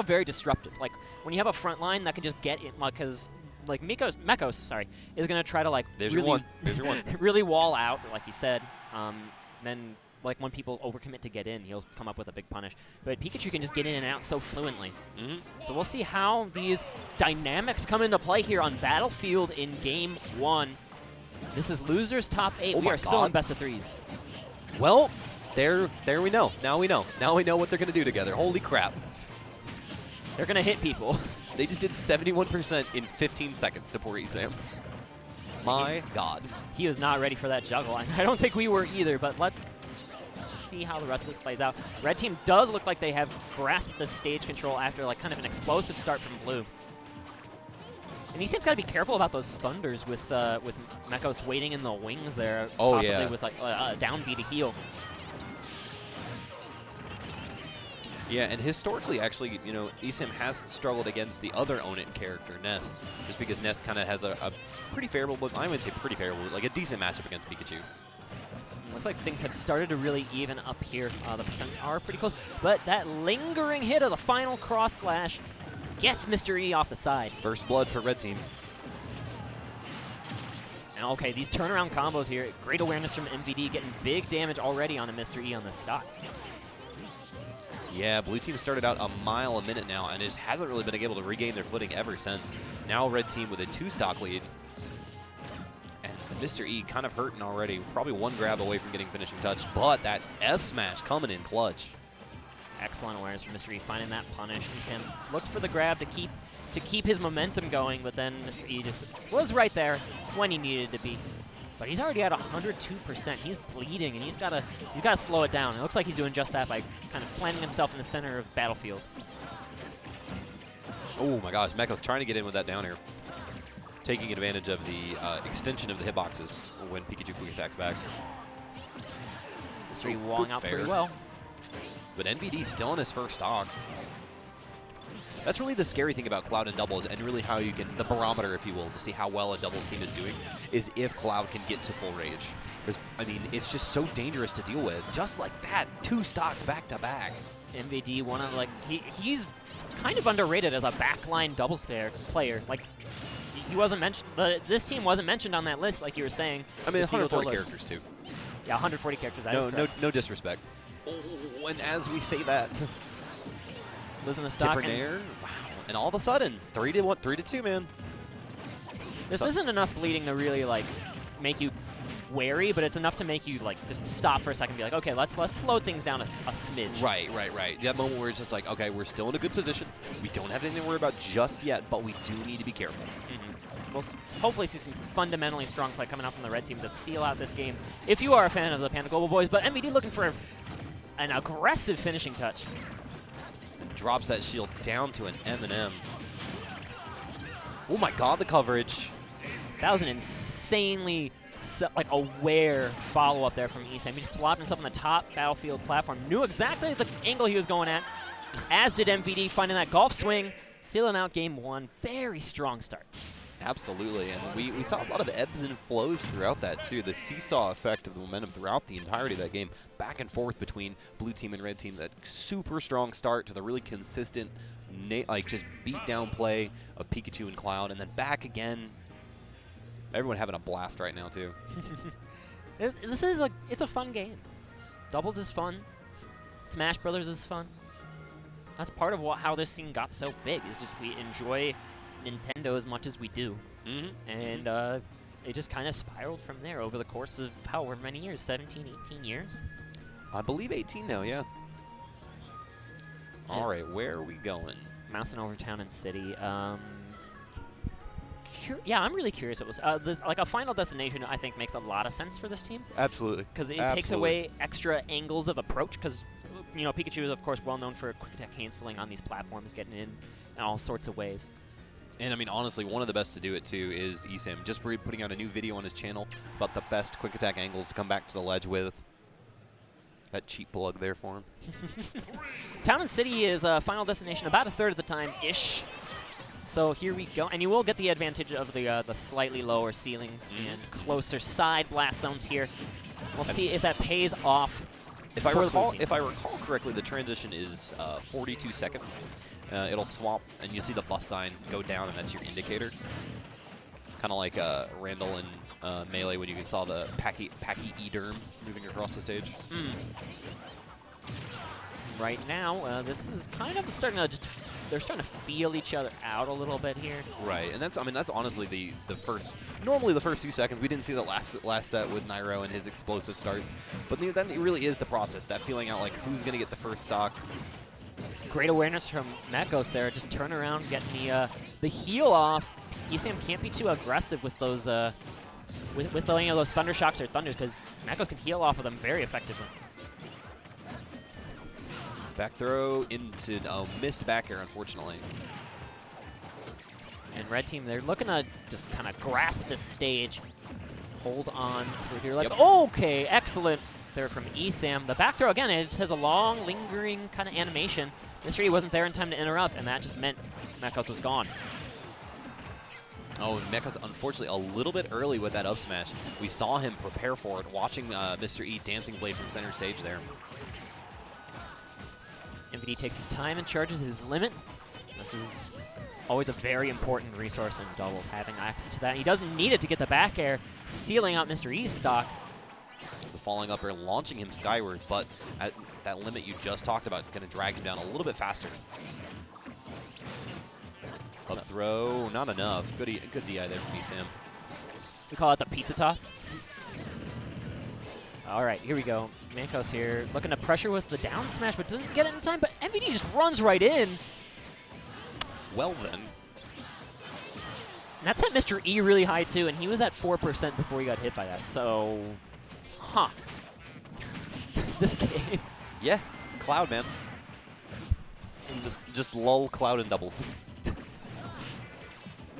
very disruptive. Like, when you have a front line that can just get in, because like Mekos, sorry, is going to try to like really wall out, like he said. Then like when people overcommit to get in, he'll come up with a big punish. But Pikachu can just get in and out so fluently. So we'll see how these dynamics come into play here on Battlefield in Game 1. This is losers top 8. We are still in best of 3s. Well, there we know. Now we know. Now we know what they're going to do together. Holy crap. They're going to hit people. They just did 71% in 15 seconds to poor ESAM. My God. He was not ready for that juggle. I don't think we were either, but let's see how the rest of this plays out. Red team does look like they have grasped the stage control after like kind of an explosive start from blue. And ESAM's got to be careful about those thunders with Mekos waiting in the wings there, possibly with like a down B to heal. Yeah, and historically, actually, you know, ESAM has struggled against the other Own It character, Ness, just because Ness kind of has a pretty favorable, I wouldn't say pretty favorable, like a decent matchup against Pikachu. Looks like things have started to really even up here. The percents are pretty close, but that lingering hit of the final cross slash gets Mr. E off the side. First blood for Red team. Now, okay, these turnaround combos here, great awareness from MVD, getting big damage already on a Mr. E on the stock. Yeah, blue team started out a mile a minute now and just hasn't really been able to regain their footing ever since. Now red team with a 2-stock lead. And Mr. E kind of hurting already. Probably one grab away from getting finishing touch, but that F smash coming in clutch. Excellent awareness from Mr. E, finding that punish. ESAM looked for the grab to keep his momentum going, but then Mr. E just was right there when he needed to be. But he's already at 102%. He's bleeding, and he's got to slow it down. It looks like he's doing just that by kind of planting himself in the center of Battlefield. Oh my gosh, Mekos trying to get in with that down air. Taking advantage of the extension of the hitboxes when Pikachu quick attacks back. Mr. E walling out pretty well. But MVD still in his first stock. That's really the scary thing about Cloud and doubles, and really how you can, the barometer, if you will, to see how well a doubles team is doing, is if Cloud can get to full rage. Because, I mean, it's just so dangerous to deal with. Just like that, 2 stocks back to back. MVD, one of, like, he's kind of underrated as a backline doubles player. Like, he wasn't mentioned, this team wasn't mentioned on that list, like you were saying. I mean, 140 characters, too. Yeah, 140 characters, that is correct. No disrespect. Oh, and as we say that, losing the stock. Wow. And all of a sudden, 3-1, 3-2, man. This isn't enough bleeding to really like make you wary, but it's enough to make you like just stop for a second and be like, okay, let's slow things down a smidge. Right. That moment where it's just like, okay, we're still in a good position. We don't have anything to worry about just yet, but we do need to be careful. We'll hopefully see some fundamentally strong play coming out from the red team to seal out this game. If you are a fan of the Panda Global Boys, but MVD looking for an aggressive finishing touch. Drops that shield down to an M&M. Oh my God, the coverage. That was an insanely like aware follow-up there from ESAM. He just plopped himself on the top Battlefield platform. Knew exactly the angle he was going at, as did MVD, finding that golf swing, sealing out game 1. Very strong start. Absolutely, and we saw a lot of ebbs and flows throughout that too. The seesaw effect of the momentum throughout the entirety of that game, back and forth between blue team and red team. That super strong start to the really consistent, like just beat down play of Pikachu and Cloud, and then back again. Everyone having a blast right now too. This is it's a fun game. Doubles is fun. Smash Brothers is fun. That's part of how this thing got so big. Is just we enjoy Nintendo as much as we do, and it just kind of spiraled from there over the course of however many years, 17, 18 years? I believe 18 now, yeah. All right, where are we going? Mousing over town and city. Yeah, I'm really curious what was like a final destination. I think makes a lot of sense for this team. Absolutely, because it takes away extra angles of approach. Because you know Pikachu is of course well known for quick attack canceling on these platforms, getting in all sorts of ways. And I mean, honestly, one of the best to do it too is ESAM. Just putting out a new video on his channel about the best quick attack angles to come back to the ledge with. That cheap plug there for him. Town and City is a final destination about a third of the time-ish. So here we go. And you will get the advantage of the slightly lower ceilings and closer side blast zones here. We'll see if that pays off. If I recall correctly, the transition is 42 seconds. it'll swap, and you see the bus sign go down, and that's your indicator. Kind of like Randall and Melee when you saw the Packy E-Derm moving across the stage. Right now, this is kind of starting to they're starting to feel each other out a little bit here. Right, and that's honestly the first. Normally the first few seconds, we didn't see the last set with Nairo and his explosive starts, but then it really is the process, that feeling out like who's gonna get the first stock. Great awareness from Mekos there, just turn around, getting the heal off. ESAM can't be too aggressive with those with any of those Thunder Shocks or Thunders, because Mekos can heal off of them very effectively. Back throw into missed back air, unfortunately. And red team, they're looking to just kind of grasp this stage, hold on for dear life. Yep. Okay, excellent there from ESAM. The back throw again, it just has a long, lingering kind of animation. Mr. E wasn't there in time to interrupt, and that just meant Mekos was gone. Oh, Mekos, unfortunately, a little bit early with that up smash. We saw him prepare for it, watching Mr. E dancing blade from center stage there. MVD takes his time and charges his limit. This is always a very important resource in doubles, having access to that. He doesn't need it to get the back air, sealing out Mr. E's stock. The falling up air launching him skyward, but at that limit you just talked about, going to drag him down a little bit faster. Up throw, not enough. Good DI there from ESAM. We call it the pizza toss. All right, here we go. Mekos here, looking to pressure with the down smash, but doesn't get it in time, but MVD just runs right in. Well then. And that set Mr. E really high too, and he was at 4% before he got hit by that, so... Huh. This game. Yeah, Cloud, man. Just lull Cloud in doubles.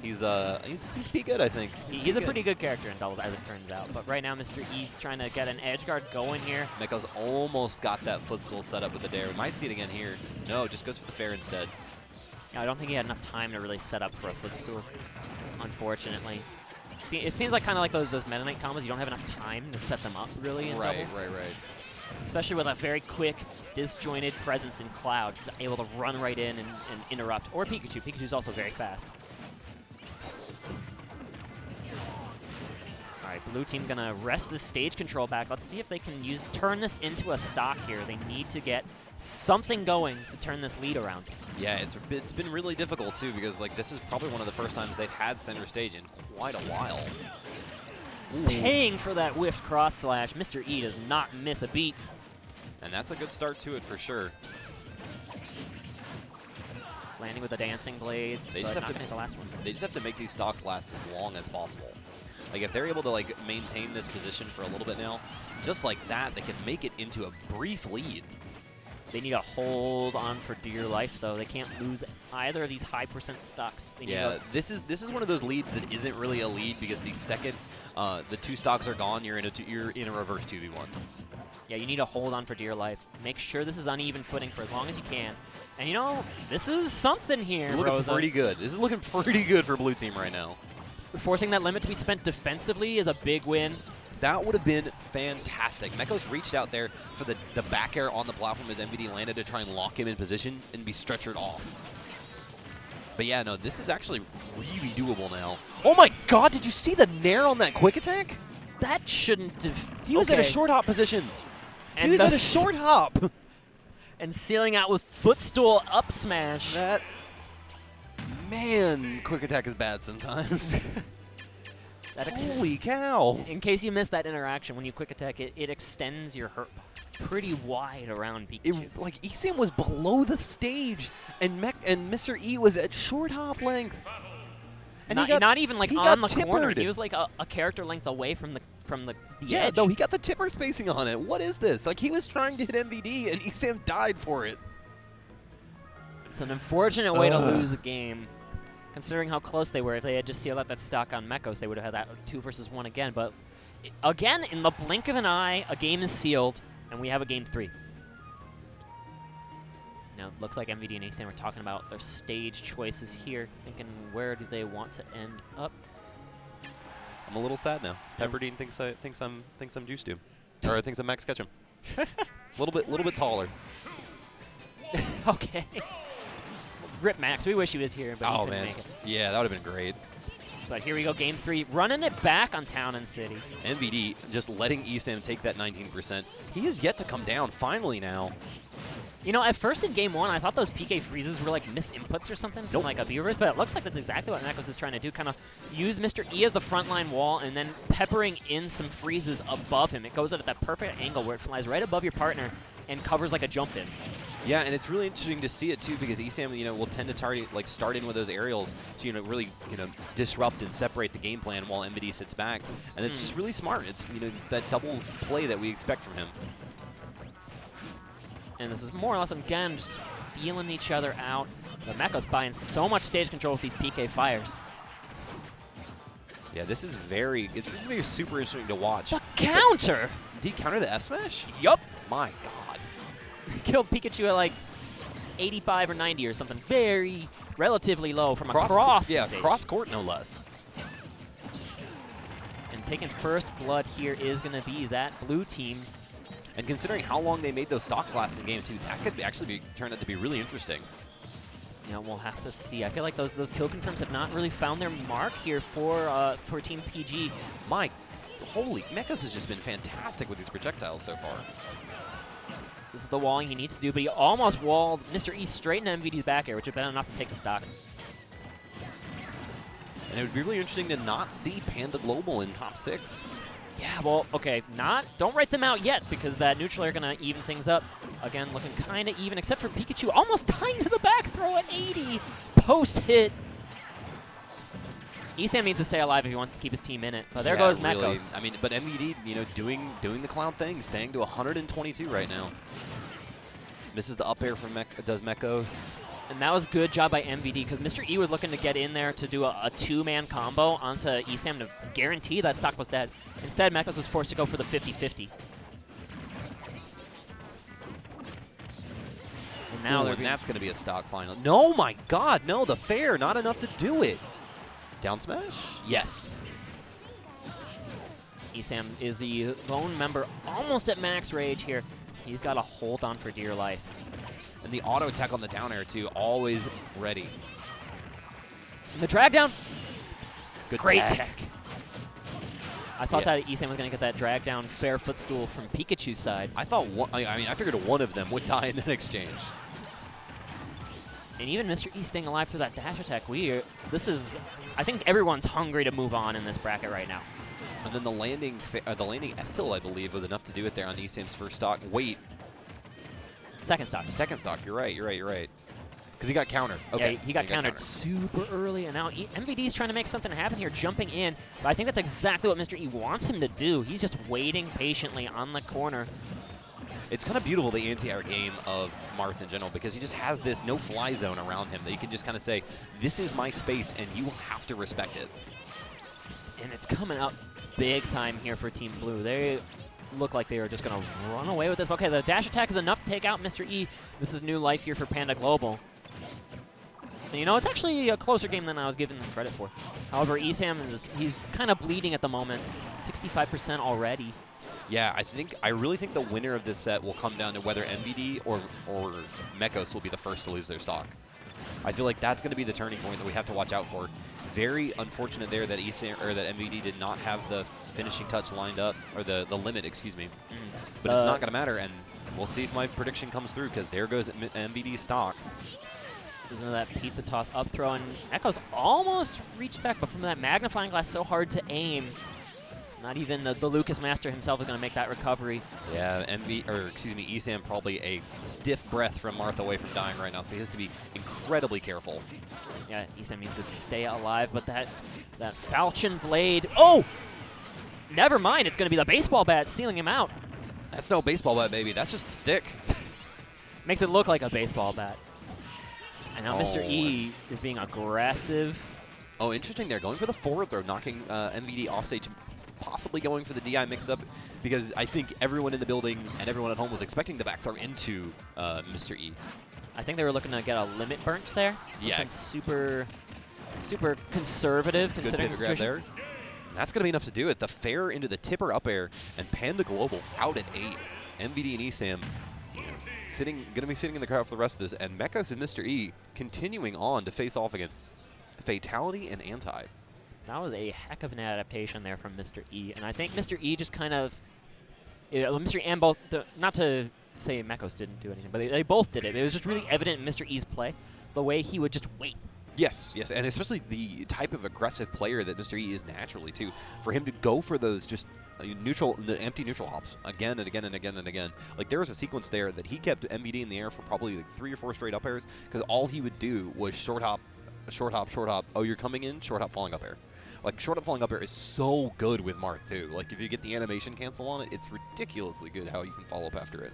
He's pretty good, I think. He's a pretty good character in doubles, as it turns out. But right now, Mr. E's trying to get an edge guard going here. Mekos almost got that footstool set up with the dare. We might see it again here. No, just goes for the fair instead. Yeah, I don't think he had enough time to really set up for a footstool, unfortunately. See, it seems like kind of like those Meta Knight combos. You don't have enough time to set them up, really, in doubles. Right. Especially with a very quick, disjointed presence in Cloud, able to run right in and interrupt. Or Pikachu. Pikachu's also very fast. All right, blue team gonna rest the stage control back. Let's see if they can turn this into a stock here. They need to get something going to turn this lead around. Yeah, it's been really difficult too, because like this is probably one of the first times they've had center stage in quite a while. Ooh. Paying for that whiffed cross slash. Mr. E does not miss a beat. And that's a good start to it for sure. Landing with the dancing blades, they but just have not to gonna hit the last one. They just have to make these stocks last as long as possible. Like if they're able to like maintain this position for a little bit now, just like that, they can make it into a brief lead. They need to hold on for dear life, though. They can't lose either of these high percent stocks. Yeah, this is one of those leads that isn't really a lead, because the second the two stocks are gone, you're in a reverse 2v1. Yeah, you need to hold on for dear life. Make sure this is uneven footing for as long as you can. And you know, this is something here, Looking Rosa. pretty good. This is looking pretty good for blue team right now. Forcing that limit to be spent defensively is a big win. That would have been fantastic. Mekos reached out there for the back air on the platform as MVD landed to try and lock him in position and be stretchered off. But yeah, no, this is actually really doable now. Oh my god, did you see the nair on that quick attack? That shouldn't have... He was at a short hop position. And he was at a short hop. And sealing out with footstool up smash. That... Man, quick attack is bad sometimes. Holy cow. In case you missed that interaction, when you quick attack, it extends your hurt pretty wide around Pikachu. Like, ESAM was below the stage, and Mr. E was at short hop length. And not even like on the corner. He was like a character length away from the yeah, edge. No, he got the tipper spacing on it. What is this? Like, he was trying to hit MVD, and ESAM died for it. It's an unfortunate way to lose a game, considering how close they were. If they had just sealed out that stock on Mekos, they would have had that 2 versus 1 again. But again, in the blink of an eye, a game is sealed, and we have a game 3. Now, it looks like MVD and ESAM are talking about their stage choices here, thinking where do they want to end up. I'm a little sad now. Pepperdine thinks I'm juiced to, or thinks I'm Max Ketchum. Little bit taller. Okay. Rip Max. We wish he was here, but he couldn't man. make it. Yeah, that would have been great. But here we go, game 3, running it back on Town and City. MVD just letting ESAM take that 19%. He has yet to come down, finally now. You know, at first in game 1, I thought those PK freezes were like misinputs or something from like a viewers, but it looks like that's exactly what Mekos is trying to do, kind of use Mr. E as the frontline wall and then peppering in some freezes above him. It goes at that perfect angle where it flies right above your partner and covers like a jump in. Yeah, and it's really interesting to see it too, because ESAM, you know, will tend to target, like, start in with those aerials to, you know, really, you know, disrupt and separate the game plan while MVD sits back, and it's just really smart. It's, you know, that doubles play that we expect from him. And this is more or less again just feeling each other out. The Mekos buying so much stage control with these PK fires. Yeah, this is very, it's just gonna be super interesting to watch. The counter. Did he counter the F smash? Yup. My God. Killed Pikachu at like 85 or 90 or something very relatively low from across the stage. Cross court no less. And taking first blood here is going to be that blue team. And considering how long they made those stocks last in game 2, that could actually turn out to be really interesting. You know, we'll have to see. I feel like those kill confirms have not really found their mark here for Team PG. My holy, Mekos has just been fantastic with these projectiles so far. This is the walling he needs to do, but he almost walled Mr. E straight into MVD's back air, which would have been enough to take the stock. And it would be really interesting to not see Panda Global in top 6. Yeah, well, okay, don't write them out yet, because that neutral air going to even things up. Again, looking kind of even, except for Pikachu almost tying to the back throw at 80. Post-hit. ESAM needs to stay alive if he wants to keep his team in it. But there goes Mekos. Really, I mean, but MVD, you know, doing the clown thing, staying to 122 right now. Misses the up air from Mekos. And that was good job by MVD, because Mr. E was looking to get in there to do a two-man combo onto ESAM to guarantee that stock was dead. Instead, Mekos was forced to go for the 50-50. And now that's going to be a stock final. No, my God, no, the fair, not enough to do it. Down smash? Yes. ESAM is the lone member almost at max rage here. He's got to hold on for dear life. And the auto attack on the down air, too, always ready. And the drag down. Great tech. I thought that ESAM was going to get that drag down fair footstool from Pikachu's side. I thought, I figured one of them would die in that exchange. And even Mr. E staying alive through that dash attack. I think everyone's hungry to move on in this bracket right now. And then the landing F-tilt, I believe, was enough to do it there on ESAM's first stock. Wait. Second stock. Second stock. You're right. Because he got countered. Okay. Yeah, he got countered super early, and now MVD's trying to make something happen here, jumping in. But I think that's exactly what Mr. E wants him to do. He's just waiting patiently on the corner. It's kind of beautiful, the anti-air game of Marth in general, because he just has this no-fly zone around him that you can just kind of say, this is my space, and you will have to respect it. And it's coming up big time here for Team Blue. They look like they are just going to run away with this. Okay, the dash attack is enough to take out Mr. E. This is new life here for Panda Global. And you know, it's actually a closer game than I was giving them credit for. However, ESAM, he's kind of bleeding at the moment. 65% already. Yeah, I really think the winner of this set will come down to whether MVD or Mekos will be the first to lose their stock. I feel like that's going to be the turning point that we have to watch out for. Very unfortunate there that that MVD did not have the finishing touch lined up, or the limit, excuse me. But it's not going to matter, and we'll see if my prediction comes through, because there goes MVD's stock. Listen to that pizza toss up throw, and Mekos almost reached back, but from that magnifying glass so hard to aim. Not even the Lucas Master himself is going to make that recovery. Yeah, ESAM probably a stiff breath from Marth away from dying right now, so he has to be incredibly careful. Yeah, ESAM needs to stay alive, but that falchion blade. Oh! Never mind, it's going to be the baseball bat stealing him out. That's no baseball bat, baby. That's just a stick. Makes it look like a baseball bat. And now Mr. E is being aggressive. Oh, interesting there. Going for the forward throw, knocking MVD off stage, possibly going for the DI mix-up, because I think everyone in the building and everyone at home was expecting the back throw into Mr. E. I think they were looking to get a limit burnt there. Something super conservative considering the situation. There. And that's going to be enough to do it. The fair into the tipper up air, and Panda Global out at 8. MVD and ESAM gonna be sitting in the crowd for the rest of this, and Mekos and Mr. E continuing on to face off against Fatality and Anti. That was a heck of an adaptation there from Mr. E, and I think Mr. E just kind of, Mr. E and both, not to say Mekos didn't do anything, but they both did it. It was just really evident in Mr. E's play, the way he would just wait. Yes, yes, and especially the type of aggressive player that Mr. E is naturally, too. For him to go for those just empty neutral hops again and again and again and again. Like, there was a sequence there that he kept MVD in the air for probably like 3 or 4 straight up airs, because all he would do was short hop, short hop, short hop. Oh, you're coming in, short hop, falling up air. Like, short up, falling up air is so good with Marth, too. Like, if you get the animation cancel on it, it's ridiculously good how you can follow up after it.